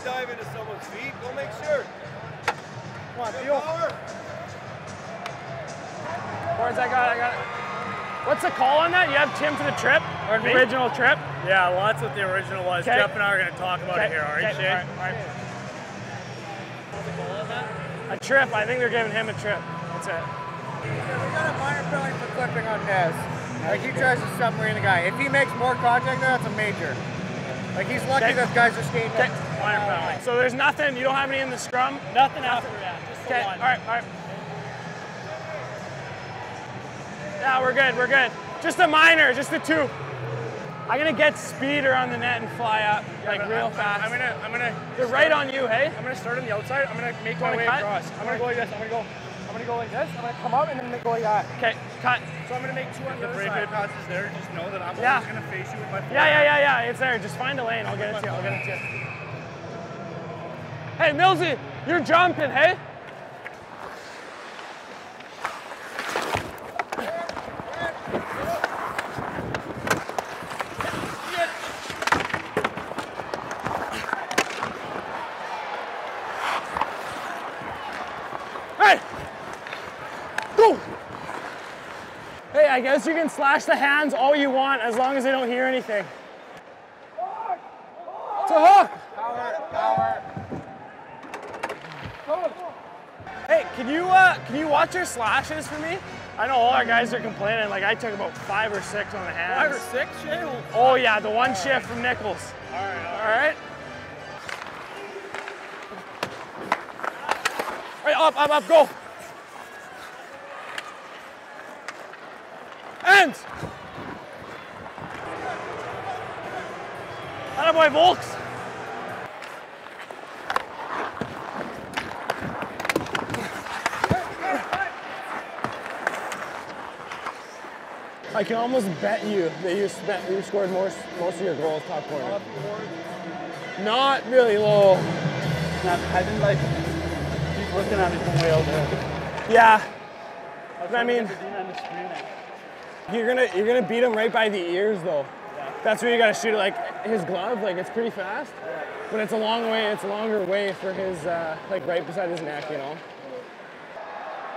dive into someone's feet. Go make sure. Come on, Theo. Boards, I got it. What's the call on that? You have Tim for the trip? Or the original trip? Yeah, well, that's what the original was. Okay. Jeff and I are going to talk about it here, all right, Shea? All right. What's the call on that? A trip. I think they're giving him a trip. That's it. We got a minor penalty for clipping on Nez. Like, he tries to submarine the guy. If he makes more contact there, that's a major. Like, he's lucky Okay. that guys are skating. Okay. Minor penalty. So there's nothing, you don't have any in the scrum? Nothing after that, just the Okay, one. all right. Yeah, we're good. Just a minor, just the two. I'm gonna get speed around the net and fly up, real fast. I'm gonna. They're right on you, hey? I'm gonna start on the outside. I'm gonna make my way cut? across. I'm gonna go like this. I'm gonna go like this. I'm gonna come up and then go like that. Okay, cut. So I'm gonna make two on the breakaway passes there. Just know that I'm Yeah. always gonna face you with my forehand. Yeah, it's there. Just find a lane. I'll get it to you. Hey, Millsy, you're jumping, hey? Hey! Go! Hey, I guess you can slash the hands all you want as long as they don't hear anything. It's a hook! Power. Hey, can you watch your slashes for me? I know all our guys are complaining, like I took about 5 or 6 on the hands. 5 or 6, Shea? Oh yeah, the one shift from Nichols. All right. All right? All right, up, go. Ends. Attaboy, Volks. I can almost bet you that you scored most of your goals top corner. Not really low. I didn't like keep looking at it from way out there. Yeah. But I mean, The you're gonna beat him right by the ears though. Yeah. That's where you gotta shoot it. Like his glove, like it's pretty fast, but it's a long way. It's a longer way for his like right beside his neck, you know.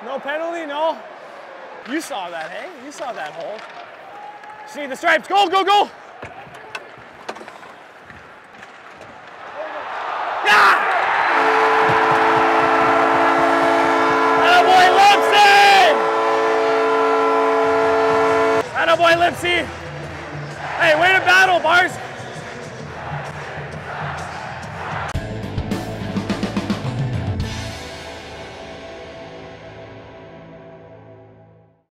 No penalty, no. You saw that, hey? You saw that hole. See the stripes. Go! Yeah! Attaboy, Lipsy! Attaboy, Lipsy! Hey, way to battle, Bars!